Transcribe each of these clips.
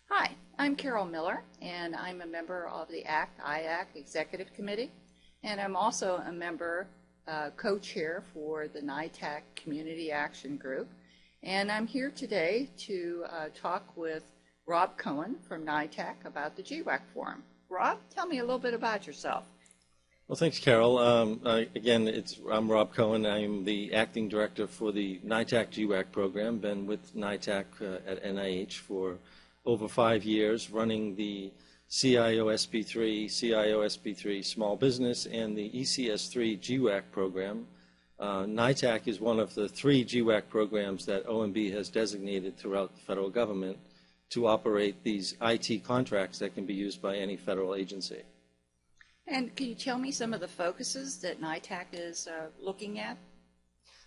Hi, I'm Carol Miller, and I'm a member of the NITAAC Executive Committee, and I'm also a member, co-chair for the NITAAC Community Action Group. And I'm here today to talk with Rob Coen from NITAAC about the GWAC Forum. Rob, tell me a little bit about yourself. Well, thanks, Carol. I'm Rob Coen. I'm the acting director for the NITAAC GWAC program. Been with NITAAC at NIH for over 5 years, running the CIO-SP3 Small Business and the ECS3 GWAC program. NITAAC is one of the 3 GWAC programs that OMB has designated throughout the federal government to operate these IT contracts that can be used by any federal agency. And can you tell me some of the focuses that NITAAC is looking at?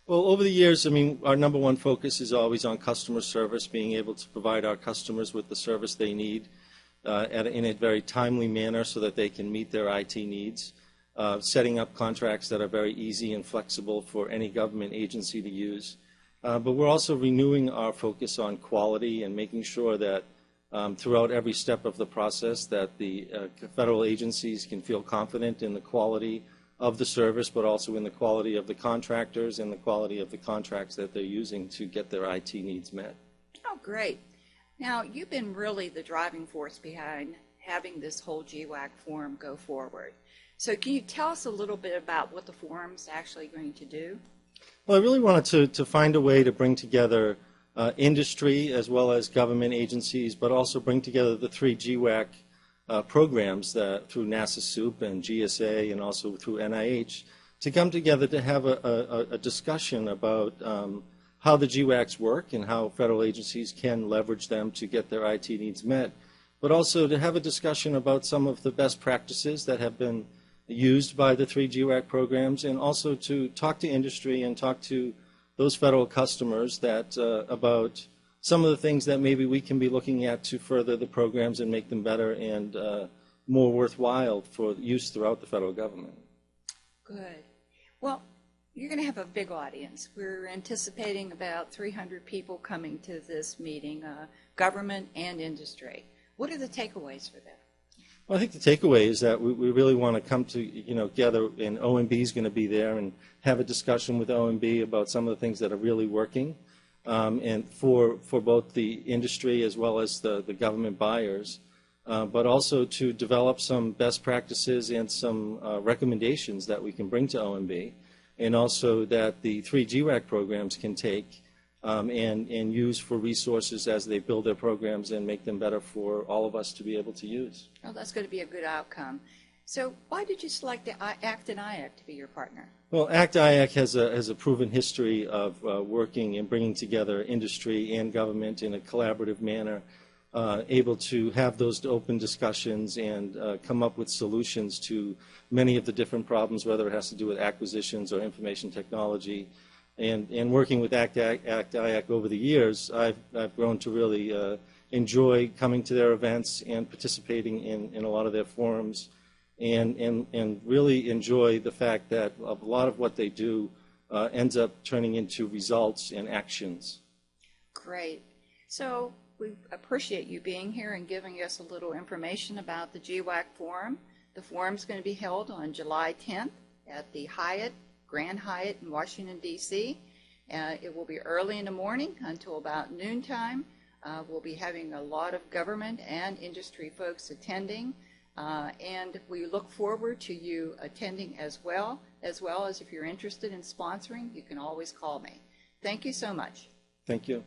Well, over the years, our number one focus is always on customer service, being able to provide our customers with the service they need in a very timely manner so that they can meet their IT needs, setting up contracts that are very easy and flexible for any government agency to use. But we're also renewing our focus on quality and making sure that throughout every step of the process that the federal agencies can feel confident in the quality of the service, but also in the quality of the contractors and the quality of the contracts that they're using to get their IT needs met. Oh, great. Now, you've been really the driving force behind having this whole GWAC forum go forward. So can you tell us a little bit about what the forum's actually going to do? Well, I really wanted to find a way to bring together industry as well as government agencies, but also bring together the 3 GWAC programs through NASA SOUP and GSA and also through NIH to come together to have a discussion about how the GWACs work and how federal agencies can leverage them to get their IT needs met, but also to have a discussion about some of the best practices that have been used by the 3 GWAC programs, and also to talk to industry and talk to those federal customers about some of the things that maybe we can be looking at to further the programs and make them better and more worthwhile for use throughout the federal government. Good. Well, you're going to have a big audience. We're anticipating about 300 people coming to this meeting, government and industry. What are the takeaways for them? Well, I think the takeaway is that we really want to come together, and OMB is going to be there and have a discussion with OMB about some of the things that are really working, and for both the industry as well as the government buyers, but also to develop some best practices and some recommendations that we can bring to OMB, and also that the 3 GWAC programs can take and use for resources as they build their programs and make them better for all of us to be able to use. Oh, that's going to be a good outcome. So why did you select the ACT and IAC to be your partner? Well, ACT-IAC has a proven history of working and bringing together industry and government in a collaborative manner, able to have those open discussions and come up with solutions to many of the different problems, whether it has to do with acquisitions or information technology. And working with ACT-IAC over the years, I've grown to really enjoy coming to their events and participating in a lot of their forums, and really enjoy the fact that a lot of what they do ends up turning into results and actions. Great. So we appreciate you being here and giving us a little information about the GWAC Forum. The forum's going to be held on July 10th at the Grand Hyatt in Washington, D.C. It will be early in the morning until about noontime. We'll be having a lot of government and industry folks attending, and we look forward to you attending as well as if you're interested in sponsoring, you can always call me. Thank you so much. Thank you.